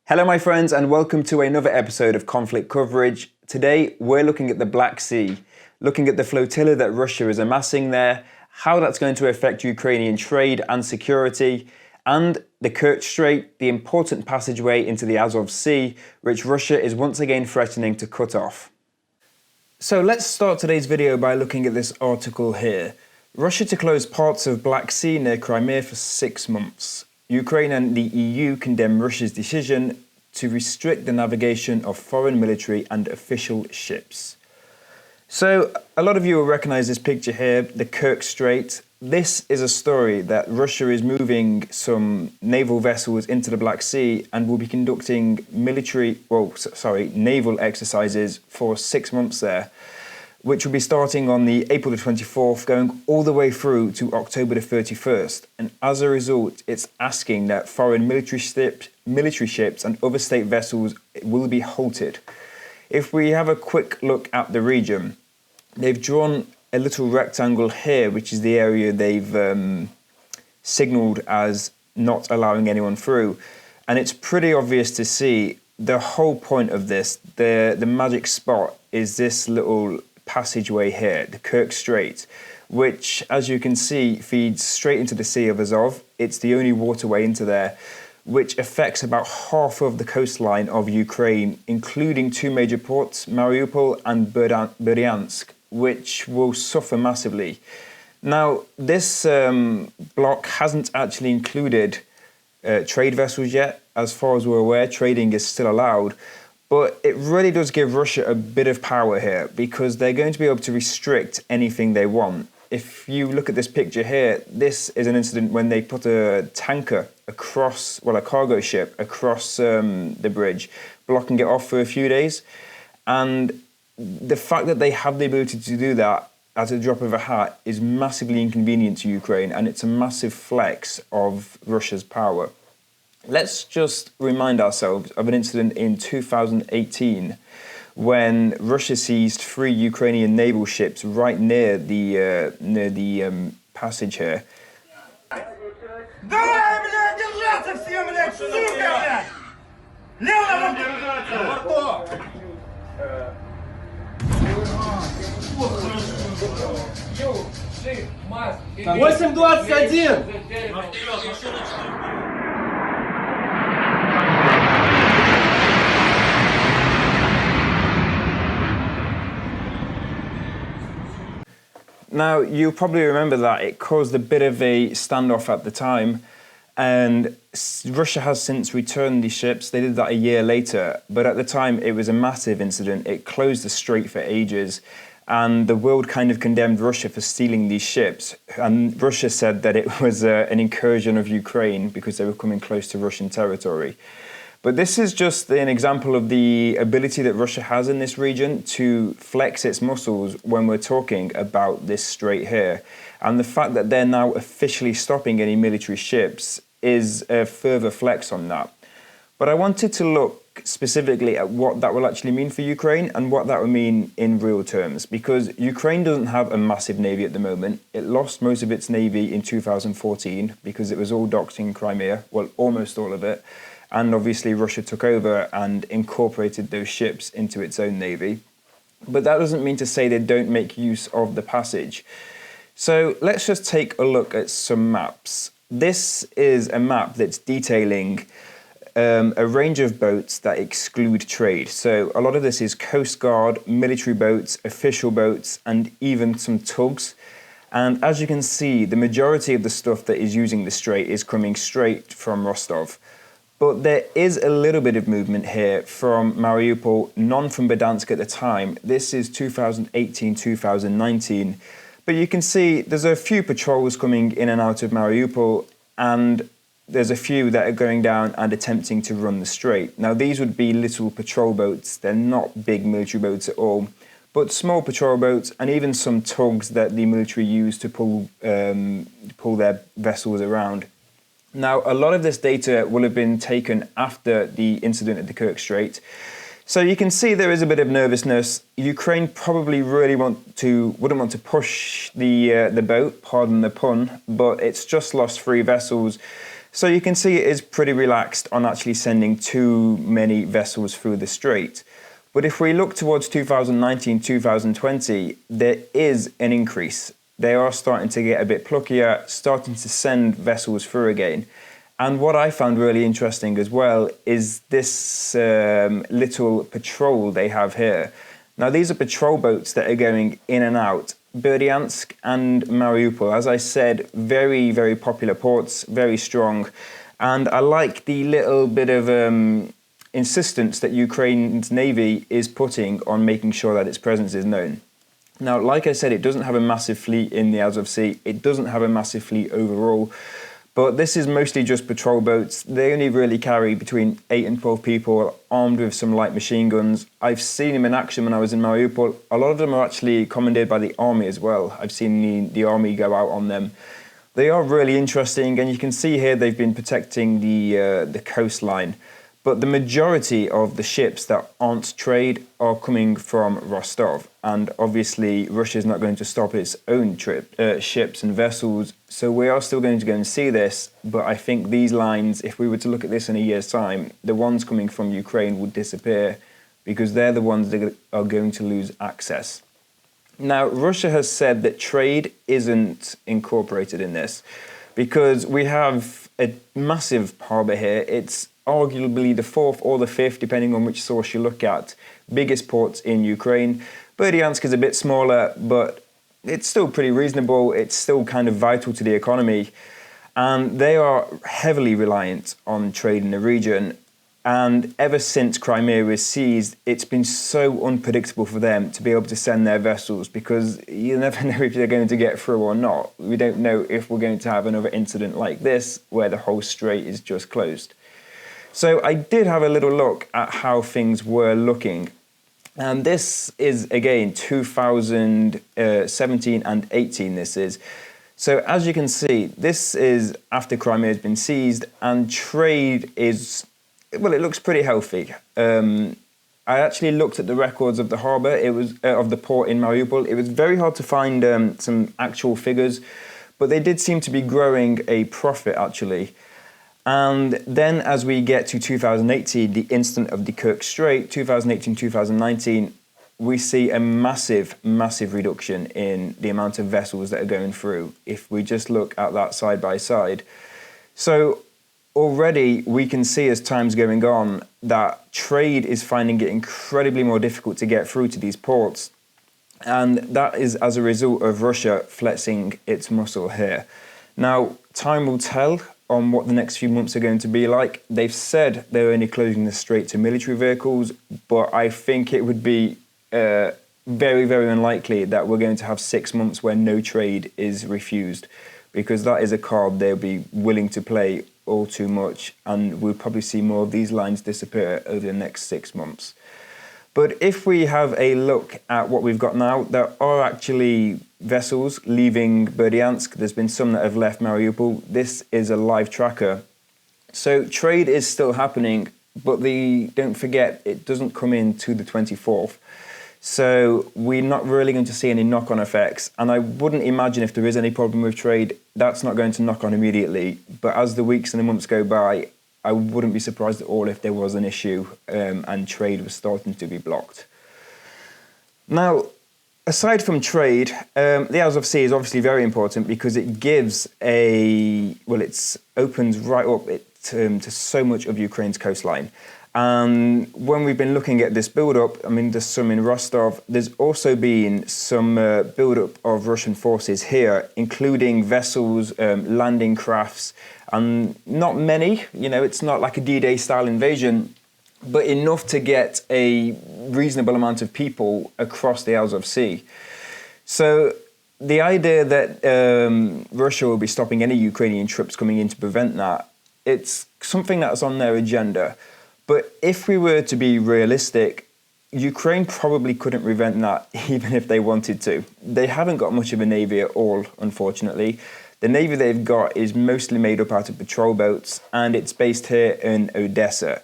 Hello my friends and welcome to another episode of Conflict Coverage. Today we're looking at the Black Sea, looking at the flotilla that Russia is amassing there, how that's going to affect Ukrainian trade and security, and the Kerch Strait, the important passageway into the Azov Sea, which Russia is once again threatening to cut off. So let's start today's video by looking at this article here. Russia to close parts of Black Sea near Crimea for 6 months. Ukraine and the EU condemn Russia's decision to restrict the navigation of foreign military and official ships. So a lot of you will recognize this picture here, the Kerch Strait. This is a story that Russia is moving some naval vessels into the Black Sea and will be conducting naval exercises for 6 months there, which will be starting on the April the 24th, going all the way through to October the 31st. And as a result, it's asking that foreign military ships and other state vessels will be halted. If we have a quick look at the region, they've drawn a little rectangle here, which is the area they've signalled as not allowing anyone through. And it's pretty obvious to see the whole point of this, the magic spot is this little passageway here, the Kerch Strait, which, as you can see, feeds straight into the Sea of Azov. It's the only waterway into there, which affects about half of the coastline of Ukraine, including 2 major ports, Mariupol and Berdyansk, which will suffer massively. Now, this block hasn't actually included trade vessels yet. As far as we're aware, trading is still allowed. But it really does give Russia a bit of power here because they're going to be able to restrict anything they want. If you look at this picture here, this is an incident when they put a tanker across, a cargo ship across the bridge, blocking it off for a few days. And the fact that they have the ability to do that at a drop of a hat is massively inconvenient to Ukraine, and it's a massive flex of Russia's power. Let's just remind ourselves of an incident in 2018 when Russia seized 3 Ukrainian naval ships right near the passage here. Now, you'll probably remember that it caused a bit of a standoff at the time, and Russia has since returned these ships. They did that a year later, but at the time it was a massive incident. It closed the strait for ages, and the world kind of condemned Russia for stealing these ships. And Russia said that it was an incursion of Ukraine because they were coming close to Russian territory. But this is just an example of the ability that Russia has in this region to flex its muscles when we're talking about this strait here. And the fact that they're now officially stopping any military ships is a further flex on that. But I wanted to look specifically at what that will actually mean for Ukraine and what that will mean in real terms, because Ukraine doesn't have a massive navy at the moment. It lost most of its navy in 2014 because it was all docked in Crimea, well, almost all of it. And obviously Russia took over and incorporated those ships into its own navy. But that doesn't mean to say they don't make use of the passage. So let's just take a look at some maps. This is a map that's detailing a range of boats that exclude trade. So a lot of this is Coast Guard, military boats, official boats, and even some tugs. And as you can see, the majority of the stuff that is using the strait is coming straight from Rostov. But there is a little bit of movement here from Mariupol, none from Berdyansk at the time. This is 2018, 2019. But you can see there's a few patrols coming in and out of Mariupol, and there's a few that are going down and attempting to run the strait. Now, these would be little patrol boats. They're not big military boats at all, but small patrol boats and even some tugs that the military use to pull their vessels around. Now, a lot of this data will have been taken after the incident at the Kerch Strait. So you can see there is a bit of nervousness. Ukraine probably really wouldn't want to push the boat, pardon the pun, but it's just lost 3 vessels. So you can see it is pretty relaxed on actually sending too many vessels through the strait. But if we look towards 2019, 2020, there is an increase. They are starting to get a bit pluckier, starting to send vessels through again. And what I found really interesting as well is this little patrol they have here. Now, these are patrol boats that are going in and out. Berdyansk and Mariupol, as I said, very, very popular ports, very strong. And I like the little bit of insistence that Ukraine's Navy is putting on making sure that its presence is known. Now, like I said, it doesn't have a massive fleet in the Azov Sea. It doesn't have a massive fleet overall. But this is mostly just patrol boats. They only really carry between 8 and 12 people armed with some light machine guns. I've seen them in action when I was in Mariupol. A lot of them are actually commandeered by the army as well. I've seen the army go out on them. They are really interesting, and you can see here they've been protecting the coastline. But the majority of the ships that aren't trade are coming from Rostov. And obviously, Russia is not going to stop its own ships and vessels. So we are still going to go and see this. But I think these lines, if we were to look at this in a year's time, the ones coming from Ukraine would disappear because they're the ones that are going to lose access. Now, Russia has said that trade isn't incorporated in this because we have a massive harbour here. It's arguably the 4th or the 5th, depending on which source you look at, biggest ports in Ukraine. Berdyansk is a bit smaller, but it's still pretty reasonable. It's still kind of vital to the economy. And they are heavily reliant on trade in the region. And ever since Crimea was seized, it's been so unpredictable for them to be able to send their vessels because you never know if they're going to get through or not. We don't know if we're going to have another incident like this where the whole strait is just closed. So I did have a little look at how things were looking. And this is, again, 2017 and 18 this is. So as you can see, this is after Crimea has been seized and trade is, well, it looks pretty healthy. I actually looked at the records of the harbour, it was of the port in Mariupol. It was very hard to find some actual figures, but they did seem to be growing a profit actually. And then as we get to 2018, the instant of the Kerch Strait, 2018, 2019, we see a massive, massive reduction in the amount of vessels that are going through, if we just look at that side by side. So already we can see as time's going on that trade is finding it incredibly more difficult to get through to these ports. And that is as a result of Russia flexing its muscle here. Now, time will tell on what the next few months are going to be like. They've said they're only closing the strait to military vehicles, but I think it would be very, very unlikely that we're going to have 6 months where no trade is refused, because that is a card they'll be willing to play all too much, and we'll probably see more of these lines disappear over the next 6 months. But if we have a look at what we've got now, there are actually vessels leaving Berdyansk. There's been some that have left Mariupol. This is a live tracker. So trade is still happening, but don't forget, it doesn't come in to the 24th. So we're not really going to see any knock-on effects. And I wouldn't imagine if there is any problem with trade, that's not going to knock on immediately. But as the weeks and the months go by, I wouldn't be surprised at all if there was an issue and trade was starting to be blocked. Now, aside from trade, the Azov Sea is obviously very important because it gives it opens right up to so much of Ukraine's coastline. And when we've been looking at this build-up, I mean, there's some in Rostov. There's also been some build-up of Russian forces here, including vessels, landing crafts, and not many. You know, it's not like a D-Day style invasion, but enough to get a reasonable amount of people across the Azov Sea. So the idea that Russia will be stopping any Ukrainian troops coming in to prevent that, it's something that's on their agenda. But if we were to be realistic, Ukraine probably couldn't prevent that even if they wanted to. They haven't got much of a navy at all, unfortunately. The navy they've got is mostly made up out of patrol boats, and it's based here in Odessa.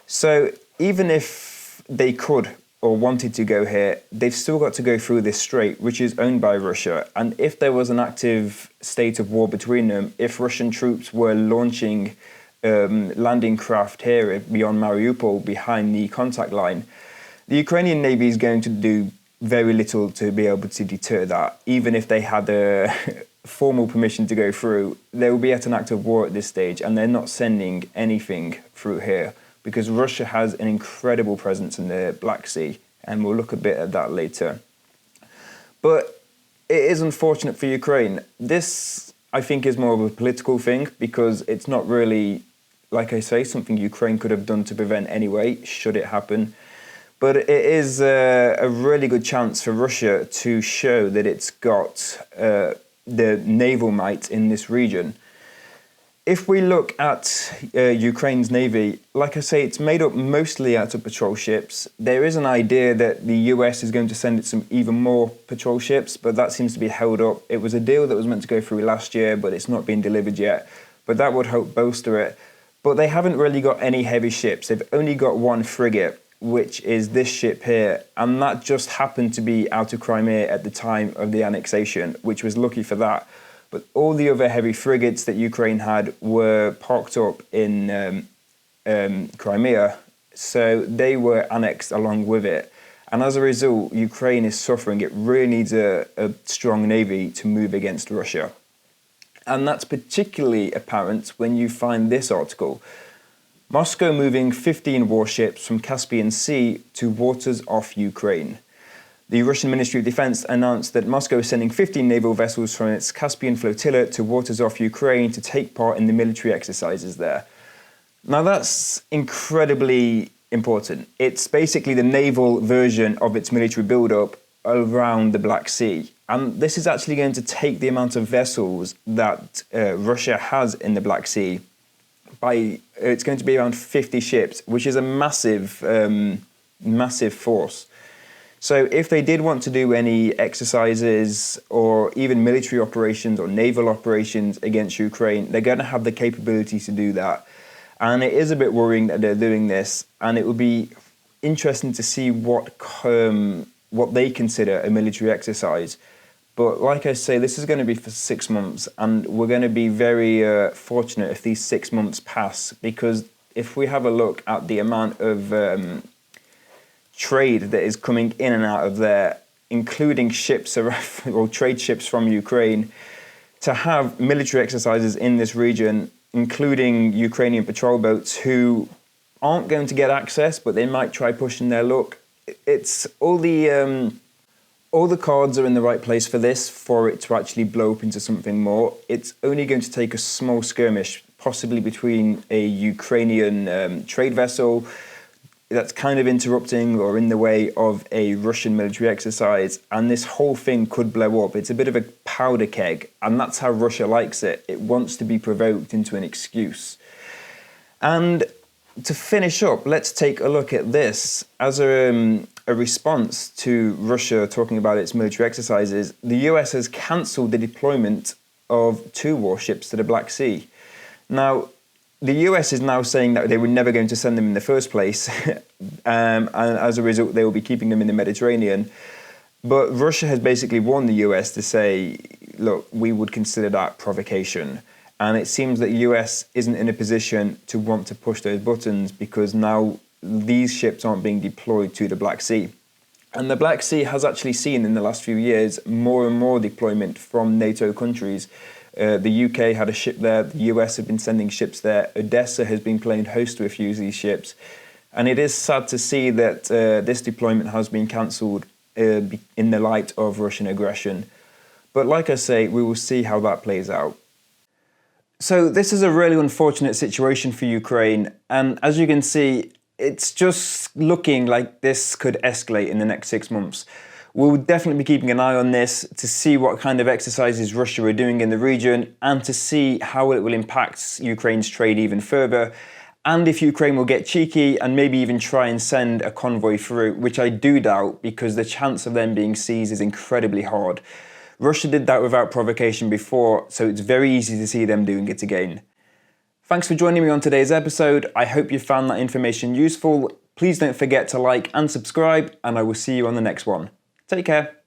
So even if they could or wanted to go here, they've still got to go through this strait, which is owned by Russia. And if there was an active state of war between them, if Russian troops were launching landing craft here beyond Mariupol, behind the contact line, the Ukrainian Navy is going to do very little to be able to deter that. Even if they had a formal permission to go through, they will be at an act of war at this stage, and they're not sending anything through here, because Russia has an incredible presence in the Black Sea, and we'll look a bit at that later. But it is unfortunate for Ukraine. This, I think, is more of a political thing, because it's not really, like I say, something Ukraine could have done to prevent anyway, should it happen. But it is a really good chance for Russia to show that it's got the naval might in this region. If we look at Ukraine's navy, like I say, it's made up mostly out of patrol ships. There is an idea that the US is going to send it some even more patrol ships, but that seems to be held up. It was a deal that was meant to go through last year, but it's not been delivered yet. But that would help bolster it. But they haven't really got any heavy ships. They've only got one frigate, which is this ship here, and that just happened to be out of Crimea at the time of the annexation, which was lucky for that. But all the other heavy frigates that Ukraine had were parked up in Crimea, so they were annexed along with it. And as a result, Ukraine is suffering. It really needs a strong navy to move against Russia. And that's particularly apparent when you find this article. Moscow moving 15 warships from Caspian Sea to waters off Ukraine. The Russian Ministry of Defense announced that Moscow is sending 15 naval vessels from its Caspian flotilla to waters off Ukraine to take part in the military exercises there. Now that's incredibly important. It's basically the naval version of its military buildup around the Black Sea. And this is actually going to take the amount of vessels that Russia has in the Black Sea. It's going to be around 50 ships, which is a massive force. So if they did want to do any exercises or even military operations or naval operations against Ukraine, they're going to have the capability to do that. And it is a bit worrying that they're doing this, and it will be interesting to see what they consider a military exercise. But like I say, this is going to be for 6 months, and we're going to be very fortunate if these 6 months pass, because if we have a look at the amount of trade that is coming in and out of there, including ships or trade ships from Ukraine, to have military exercises in this region, including Ukrainian patrol boats who aren't going to get access, but they might try pushing their luck. It's all the cards are in the right place for this, for it to actually blow up into something more. It's only going to take a small skirmish, possibly between a Ukrainian trade vessel that's kind of interrupting or in the way of a Russian military exercise, and this whole thing could blow up. It's a bit of a powder keg, and that's how Russia likes it. It wants to be provoked into an excuse. And to finish up, let's take a look at this. As a response to Russia talking about its military exercises, the US has cancelled the deployment of 2 warships to the Black Sea. Now, the US is now saying that they were never going to send them in the first place, and as a result, they will be keeping them in the Mediterranean. But Russia has basically warned the US to say, look, we would consider that provocation. And it seems that the US isn't in a position to want to push those buttons, because now these ships aren't being deployed to the Black Sea. And the Black Sea has actually seen in the last few years more and more deployment from NATO countries. The UK had a ship there, the US have been sending ships there, Odessa has been playing host to a few of these ships. And it is sad to see that this deployment has been cancelled in the light of Russian aggression. But like I say, we will see how that plays out. So this is a really unfortunate situation for Ukraine, and as you can see, it's just looking like this could escalate in the next 6 months. We'll definitely be keeping an eye on this to see what kind of exercises Russia are doing in the region, and to see how it will impact Ukraine's trade even further, and if Ukraine will get cheeky and maybe even try and send a convoy through, which I do doubt, because the chance of them being seized is incredibly hard. Russia did that without provocation before, so it's very easy to see them doing it again. Thanks for joining me on today's episode. I hope you found that information useful. Please don't forget to like and subscribe, and I will see you on the next one. Take care.